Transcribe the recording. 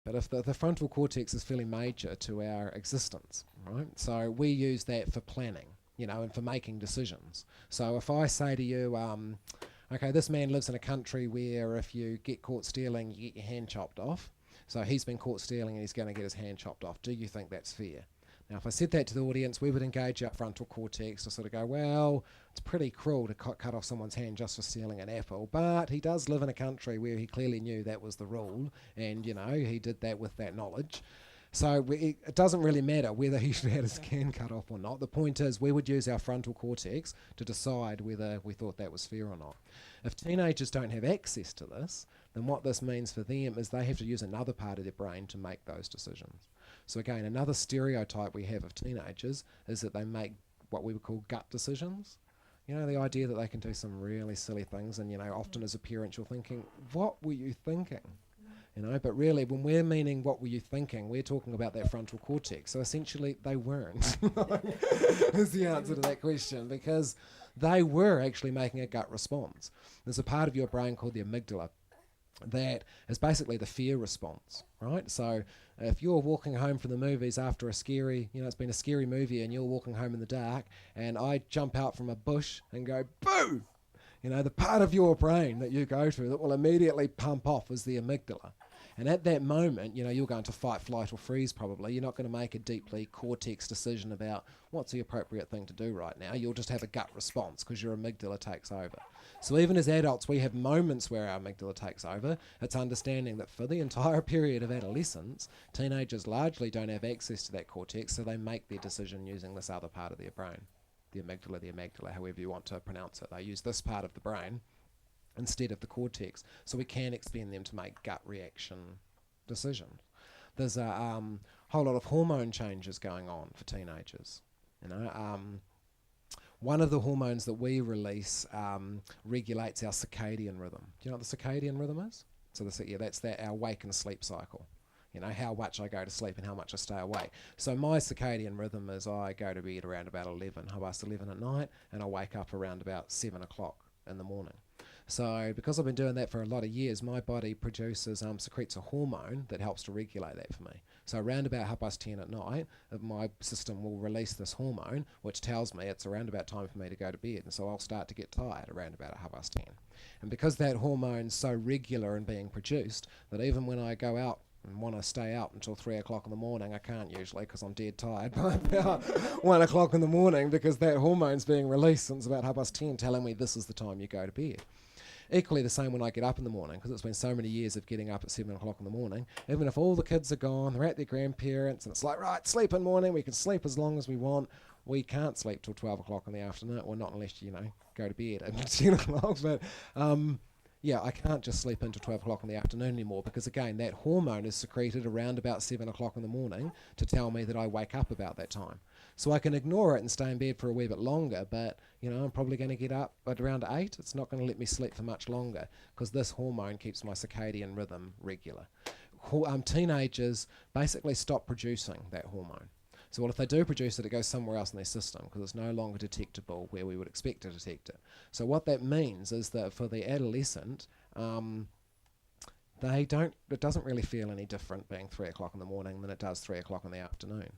But if the frontal cortex is fairly major to our existence, right? So we use that for planning, and for making decisions. So if I say to you, okay, this man lives in a country where if you get caught stealing, you get your hand chopped off. So he's been caught stealing and he's going to get his hand chopped off. Do you think that's fair? Now, if I said that to the audience, we would engage our frontal cortex to sort of go, well, it's pretty cruel to cut off someone's hand just for stealing an apple, but he does live in a country where he clearly knew that was the rule, and, he did that with that knowledge. So it doesn't really matter whether he should have his hand cut off or not. The point is we would use our frontal cortex to decide whether we thought that was fair or not. If teenagers don't have access to this, then what this means for them is they have to use another part of their brain to make those decisions. So again, another stereotype we have of teenagers is that they make what we would call gut decisions. The idea that they can do some really silly things, and often as a parent you're thinking, what were you thinking? But really when we're meaning what were you thinking, we're talking about that frontal cortex. So essentially they weren't is the answer to that question, because they were actually making a gut response. There's a part of your brain called the amygdala that is basically the fear response, right? So if you're walking home from the movies after a scary, it's been a scary movie and you're walking home in the dark and I jump out from a bush and go, boo! The part of your brain that you go to that will immediately pump off is the amygdala. And at that moment, you're going to fight, flight, or freeze probably. You're not going to make a deeply cortex decision about what's the appropriate thing to do right now. You'll just have a gut response because your amygdala takes over. So even as adults, we have moments where our amygdala takes over. It's understanding that for the entire period of adolescence, teenagers largely don't have access to that cortex, so they make their decision using this other part of their brain. The amygdala, however you want to pronounce it. They use this part of the brain instead of the cortex, so we can expect them to make gut reaction decisions. There's a whole lot of hormone changes going on for teenagers. One of the hormones that we release regulates our circadian rhythm. Do you know what the circadian rhythm is? So that's our wake and sleep cycle. How much I go to sleep and how much I stay awake. So my circadian rhythm is I go to bed around about 11 at night, and I wake up around about 7 o'clock in the morning. So because I've been doing that for a lot of years, my body secretes a hormone that helps to regulate that for me. So around about 10:30 at night, my system will release this hormone, which tells me it's around about time for me to go to bed. And so I'll start to get tired around about 10:30. And because that hormone's so regular in being produced, that even when I go out and want to stay out until 3 o'clock in the morning, I can't usually because I'm dead tired by about 1 o'clock in the morning, because that hormone's being released since about 10:30 telling me this is the time you go to bed. Equally the same when I get up in the morning, because it's been so many years of getting up at 7 o'clock in the morning. Even if all the kids are gone, they're at their grandparents, and it's like, right, sleep in the morning, we can sleep as long as we want. We can't sleep till 12 o'clock in the afternoon, or not unless you go to bed at 10 o'clock. But I can't just sleep until 12 o'clock in the afternoon anymore, because again, that hormone is secreted around about 7 o'clock in the morning to tell me that I wake up about that time. So I can ignore it and stay in bed for a wee bit longer, but I'm probably going to get up at around 8. It's not going to let me sleep for much longer, because this hormone keeps my circadian rhythm regular. Teenagers basically stop producing that hormone. So if they do produce it, it goes somewhere else in their system, because it's no longer detectable where we would expect to detect it. So what that means is that for the adolescent, it doesn't really feel any different being 3 o'clock in the morning than it does 3 o'clock in the afternoon.